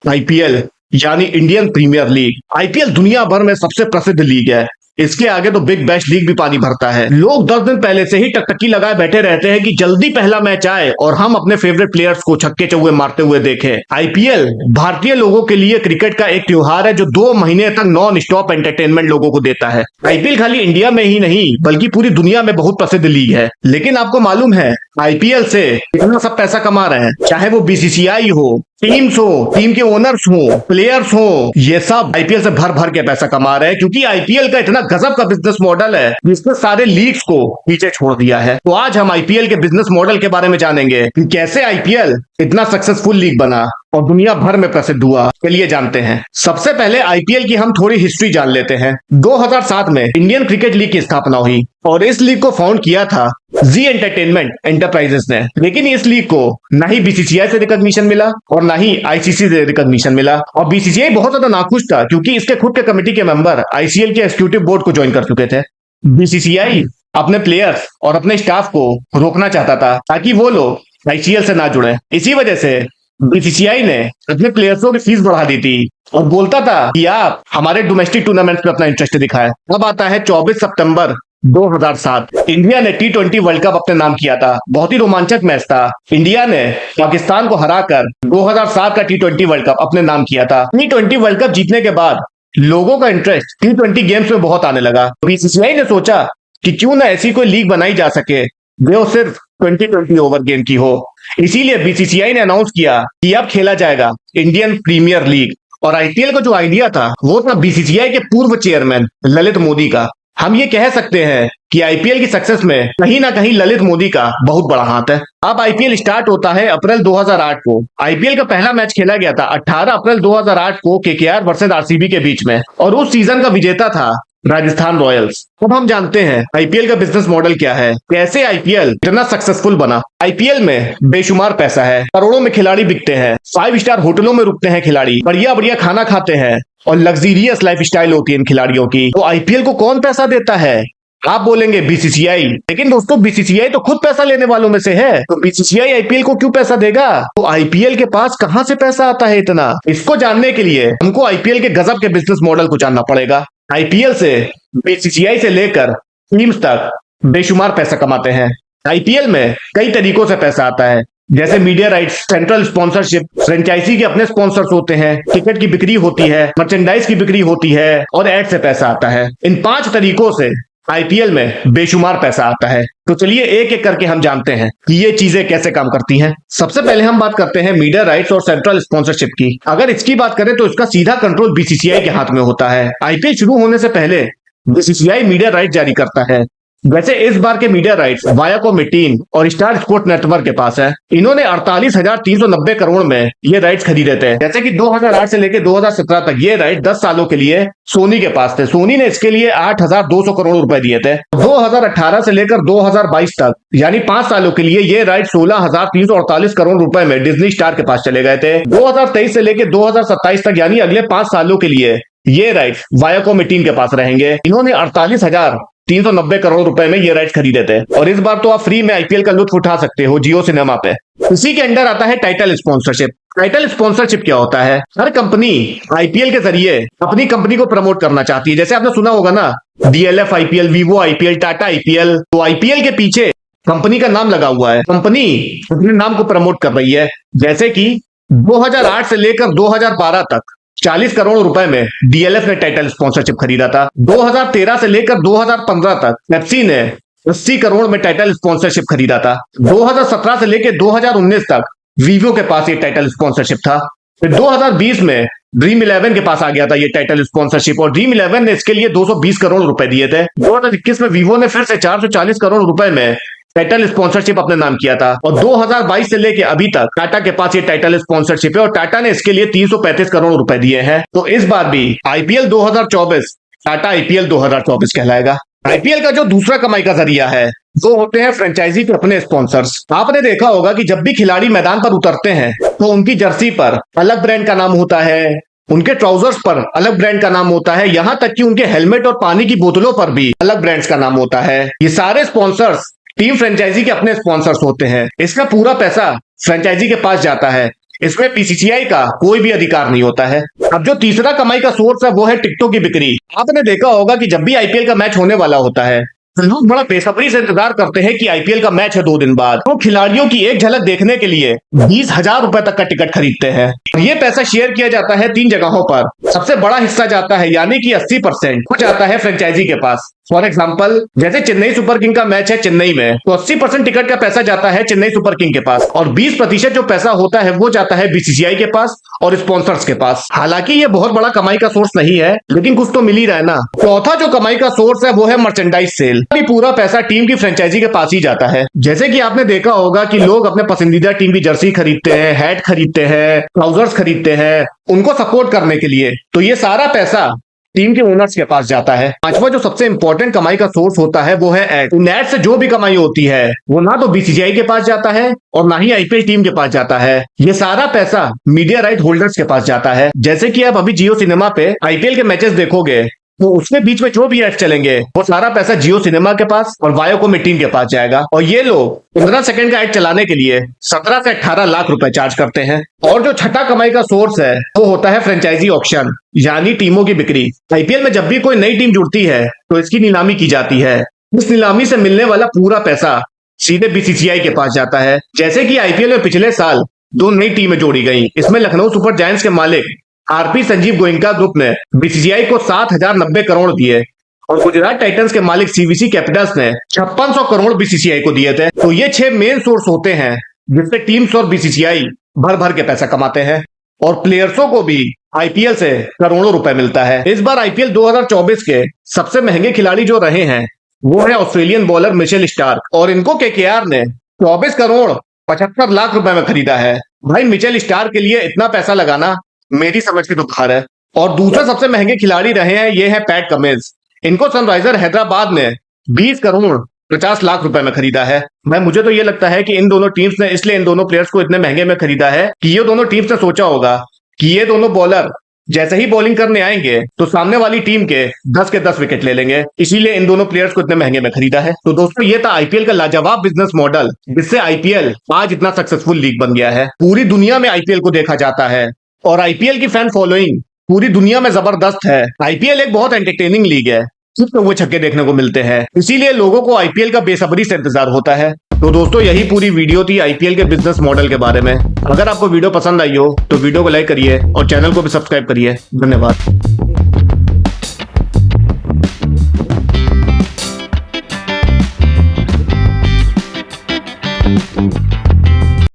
IPL यानी Indian premiere league. IPL दुनिया भर में सबसे प्रसिद्ध लीग है। इसके आगे तो बिग बैश लीग भी पानी भरता है। लोग 10 दिन पहले से ही टकटकी लगाए बैठे रहते हैं कि जल्दी पहला मैच आए और हम अपने फेवरेट प्लेयर्स को छक्के चौके मारते हुए देखें। आईपीएल भारतीय लोगों के लिए क्रिकेट का एक त्योहार है जो 2 महीने तक नॉन स्टॉप एंटरटेनमेंट लोगों को देता है। आईपीएल खाली इंडिया में ही नहीं बल्कि पूरी दुनिया में बहुत प्रसिद्ध लीग है। लेकिन आपको मालूम है आईपीएल से इतना सब पैसा कमा रहे हैं, चाहे वो बीसीसीआई हो, टीम्स हो, टीम के ओनर्स हो, प्लेयर्स हो, ये सब आईपीएल से भर भर के पैसा कमा रहे हैं क्योंकि आईपीएल का इतना गजब का बिजनेस मॉडल है जिसने सारे लीग्स को पीछे छोड़ दिया है। तो आज हम आईपीएल के बिजनेस मॉडल के बारे में जानेंगे कि कैसे आईपीएल इतना सक्सेसफुल लीग बना और दुनिया भर में प्रसिद्ध हुआ। चलिए जानते हैं। सबसे पहले आईपीएल की हम थोड़ी हिस्ट्री जान लेते हैं। 2007 में इंडियन क्रिकेट लीग की स्थापना हुई और इस लीग को फाउंड किया था जी एंटरटेनमेंट एंटरप्राइजेस ने। लेकिन इस लीग को ना ही बीसीसीआई से रिकॉग्निशन मिला और ना ही आईसीसी से रिकॉग्निशन मिला और बीसीसीआई बहुत ज्यादा नाखुश था क्योंकि इसके खुद के कमेटी के मेंबर आईसीएल के एग्जीक्यूटिव बोर्ड को ज्वाइन कर चुके थे। बीसीसीआई अपने प्लेयर्स और अपने स्टाफ को रोकना चाहता था ताकि वो लोग आईसीएल से ना जुड़े। इसी वजह से बीसीसीआई ने अपने प्लेयर्सों की फीस बढ़ा दी थी और बोलता था कि आप हमारे डोमेस्टिक टूर्नामेंट में अपना इंटरेस्ट दिखाएं। अब आता है 24 सितंबर 2007। इंडिया ने टी20 वर्ल्ड कप अपने नाम किया था। बहुत ही रोमांचक मैच था। इंडिया ने पाकिस्तान को हराकर 2007 का टी20 वर्ल्ड कप अपने नाम किया था। टी20 वर्ल्ड कप जीतने के बाद लोगों का इंटरेस्ट टी20 गेम्स में बहुत आने लगा। बीसीसीआई ने सोचा कि क्यों ना ऐसी कोई लीग बनाई जा सके जो सिर्फ 20 ओवर गेम की हो। इसीलिए बीसीसीआई ने अनाउंस किया कि अब खेला जाएगा इंडियन प्रीमियर लीग। और आईपीएल का जो आइडिया था वो था बीसीसीआई के पूर्व चेयरमैन ललित मोदी का। हम ये कह सकते हैं कि आईपीएल की सक्सेस में कहीं ना कहीं ललित मोदी का बहुत बड़ा हाथ है। अब आईपीएल स्टार्ट होता है अप्रैल 2008 को। आईपीएल का पहला मैच खेला गया था 18 अप्रैल 2008 को केकेआर वर्सेस आरसीबी के बीच में और उस सीजन का विजेता था राजस्थान रॉयल्स। अब हम जानते हैं आईपीएल का बिजनेस मॉडल क्या है, कैसे आईपीएल इतना सक्सेसफुल बना। आईपीएल में बेशुमार पैसा है, करोड़ों में खिलाड़ी बिकते हैं, 5 स्टार होटलों में रुकते हैं खिलाड़ी, बढ़िया बढ़िया खाना खाते हैं और लग्जरियस लाइफ स्टाइल होती है इन खिलाड़ियों की। तो आईपीएल को कौन पैसा देता है? आप बोलेंगे बीसीसीआई। लेकिन दोस्तों बीसीसीआई तो खुद पैसा लेने वालों में से है, तो बीसीसीआई आईपीएल को क्यों पैसा देगा? तो आईपीएल के पास कहां से पैसा आता है इतना? इसको जानने के लिए हमको आईपीएल के गजब के बिजनेस मॉडल को जानना पड़ेगा। आईपीएल से बीसीसीआई से लेकर टीम्स तक बेशुमार पैसा कमाते हैं। आईपीएल में कई तरीकों से पैसा आता है, जैसे media rights, central sponsorship, franchise के अपने स्पॉन्सर्स होते हैं, टिकट की बिक्री होती है, मर्चेंडाइज की बिक्री होती है और एड से पैसा आता है। इन 5 तरीकों से आईपीएल में बेशुमार पैसा आता है। तो चलिए एक एक करके हम जानते हैं कि ये चीजें कैसे काम करती हैं। सबसे पहले हम बात करते हैं मीडिया राइट्स और सेंट्रल स्पॉन्सरशिप की। अगर इसकी बात करें तो इसका सीधा कंट्रोल बीसीसीआई के हाथ में होता है। आईपीएल शुरू होने से पहले बीसीसीआई मीडिया राइट जारी करता है। वैसे इस बार के मीडिया राइट्स वायाकॉम 18 और स्टार स्पोर्ट नेटवर्क के पास है। इन्होंने 48,390 करोड़ में ये राइट्स खरीदे थे। जैसे कि 2008 से लेकर 2017 तक ये राइट 10 सालों के लिए सोनी के पास थे। सोनी ने इसके लिए 8,200 करोड़ रुपए दिए थे। 2018 से लेकर 2022 तक यानी 5 सालों के लिए ये राइट 16,348 करोड़ रुपए में डिज्नी स्टार के पास चले गए थे। 2023 से लेकर 2027 तक यानी अगले 5 सालों के लिए ये राइट्स वायाकॉम 18 के पास रहेंगे। इन्होंने 48,390 करोड़ रुपए में ये राइट्स खरीदे थे और इस बार तो आप फ्री में आईपीएल का लुत्फ उठा सकते हो जियो सिनेमा पे। इसी के अंदर आता है टाइटल स्पॉन्सरशिप। टाइटल स्पॉन्सरशिप क्या होता है? हर कंपनी आईपीएल के जरिए अपनी कंपनी को प्रमोट करना चाहती है। जैसे आपने सुना होगा ना, DLF IPL, Vivo IPL, Tata IPL. तो आईपीएल के पीछे कंपनी का नाम लगा हुआ है। कंपनी अपने नाम को प्रमोट कर रही है। जैसे कि 2008 से लेकर 2012 तक 40 करोड़ रुपए में डीएलएफ ने टाइटल स्पॉन्सरशिप खरीदा था। 2013 से लेकर 2015 तक पेप्सी ने 80 करोड़ में टाइटल स्पॉन्सरशिप खरीदा था। 2017 से लेकर 2019 तक वीवो के पास ये टाइटल स्पॉन्सरशिप था। फिर 2020 में ड्रीम 11 के पास आ गया था ये टाइटल स्पॉन्सरशिप और ड्रीम 11 ने इसके लिए 220 करोड़ रुपए दिए थे। 2021 में वीवो ने फिर से 440 करोड़ रुपए में टाइटल स्पॉन्सरशिप अपने नाम किया था और 2022 से लेके अभी तक टाटा के पास ये टाइटल स्पॉन्सरशिप है और टाटा ने इसके लिए 335 करोड़ रुपए दिए हैं। तो इस बार भी आईपीएल 2024 टाटा आईपीएल 2024 कहलाएगा। आईपीएल का जो दूसरा कमाई का जरिया है वो होते हैं फ्रेंचाइजी के अपने स्पॉन्सर्स। आपने देखा होगा कि जब भी खिलाड़ी मैदान पर उतरते हैं तो उनकी जर्सी पर अलग ब्रांड का नाम होता है, उनके ट्राउजर्स पर अलग ब्रांड का नाम होता है, यहाँ तक कि उनके हेलमेट और पानी की बोतलों पर भी अलग ब्रांड्स का नाम होता है। ये सारे स्पॉन्सर्स टीम फ्रेंचाइजी के अपने स्पॉन्सर्स होते हैं। इसका पूरा पैसा फ्रेंचाइजी के पास जाता है इसमें बीसीसीआई का कोई भी अधिकार नहीं होता है। अब जो तीसरा कमाई का सोर्स है वो है टिकटों की बिक्री। आपने देखा होगा कि जब भी आईपीएल का मैच होने वाला होता है तो लोग बड़ा बेसब्री से इंतजार करते हैं कि आईपीएल का मैच है 2 दिन बाद, तो खिलाड़ियों की एक झलक देखने के लिए 20,000 रुपए तक का टिकट खरीदते हैं। और ये पैसा शेयर किया जाता है 3 जगहों पर। सबसे बड़ा हिस्सा जाता है यानी कि 80% वो जाता है फ्रेंचाइजी के पास। फॉर एग्जाम्पल, जैसे चेन्नई सुपर किंग का मैच है चेन्नई में, तो 80% टिकट का पैसा जाता है चेन्नई सुपर किंग के पास और 20% जो पैसा होता है वो जाता है बीसीसीआई के पास और स्पॉन्सर्स के पास। हालांकि ये बहुत बड़ा कमाई का सोर्स नहीं है, लेकिन कुछ तो मिल ही रहा है ना। चौथा जो कमाई का सोर्स है वो है मर्चेंडाइज सेल। अभी पूरा पैसा टीम की फ्रेंचाइजी के पास ही जाता है। जैसे कि आपने देखा होगा कि लोग अपने पसंदीदा टीम की जर्सी खरीदते हैं, हैट खरीदते हैं, ट्राउजर्स खरीदते हैं उनको सपोर्ट करने के लिए, तो ये सारा पैसा टीम के ओनर्स के पास जाता है। पांचवा जो सबसे इंपॉर्टेंट कमाई का सोर्स होता है वो है एड। इन एड से जो भी कमाई होती है वो ना तो बीसीसीआई के पास जाता है और ना ही आईपीएल टीम के पास जाता है। ये सारा पैसा मीडिया राइट होल्डर्स के पास जाता है। जैसे कि आप अभी जियो सिनेमा पे आईपीएल के मैचेस देखोगे तो उसके बीच में जो भी एड चलेंगे वो सारा पैसा जियो सिनेमा के पास और वायोकॉम टीम के पास जाएगा। और ये लोग 15 सेकंड का एड चलाने के लिए 17 से 18 लाख रुपए चार्ज करते हैं। और जो छठा कमाई का सोर्स है वो होता है फ्रेंचाइजी ऑक्शन, यानी टीमों की बिक्री। आईपीएल में जब भी कोई नई टीम जुड़ती है तो इसकी नीलामी की जाती है। इस नीलामी से मिलने वाला पूरा पैसा सीधे बीसीसीआई के पास जाता है। जैसे कि आईपीएल में पिछले साल 2 नई टीमें जोड़ी गई। इसमें लखनऊ सुपर जायंट्स के मालिक आरपी संजीव गोयनका ग्रुप ने बीसीसीआई को 7,090 करोड़ दिए और गुजरात टाइटंस के मालिक सीवीसी कैपिटल्स ने 5600 करोड़ बीसीसीआई को दिए थे। तो ये 6 मेन सोर्स होते हैं जिससे टीम्स और बीसीसीआई भर भर के पैसा कमाते हैं और प्लेयर्सों को भी आईपीएल से करोड़ों रुपए मिलता है। इस बार आईपीएल 2024 के सबसे महंगे खिलाड़ी जो रहे हैं वो है ऑस्ट्रेलियन बॉलर मिचेल स्टार्क और इनको केकेआर ने 24 करोड़ 75 लाख रुपए में खरीदा है। भाई मिचेल स्टार्क के लिए इतना पैसा लगाना मेरी समझ के तो बाहर है। और दूसरे सबसे महंगे खिलाड़ी रहे हैं ये है पैट कमिंस। इनको सनराइजर हैदराबाद ने 20 करोड़ 50 लाख रुपए में खरीदा है। मैं मुझे तो ये लगता है कि इन दोनों टीम्स ने इसलिए इन दोनों प्लेयर्स को इतने महंगे में खरीदा है कि ये दोनों टीम्स ने सोचा होगा कि ये दोनों बॉलर जैसे ही बॉलिंग करने आएंगे तो सामने वाली टीम के 10 के 10 विकेट ले लेंगे, इसीलिए इन दोनों प्लेयर्स को इतने महंगे में खरीदा है। तो दोस्तों ये था आईपीएल का लाजवाब बिजनेस मॉडल जिससे आईपीएल आज इतना सक्सेसफुल लीग बन गया है। पूरी दुनिया में आईपीएल को देखा जाता है और आईपीएल की फैन फॉलोइंग पूरी दुनिया में जबरदस्त है। आईपीएल एक बहुत एंटरटेनिंग लीग है, सिर्फ वो छक्के देखने को मिलते हैं, इसीलिए लोगों को आईपीएल का बेसब्री से इंतजार होता है। तो दोस्तों यही पूरी वीडियो थी आईपीएल के बिजनेस मॉडल के बारे में। अगर आपको वीडियो पसंद आई हो तो वीडियो को लाइक करिए और चैनल को भी सब्सक्राइब करिए। धन्यवाद।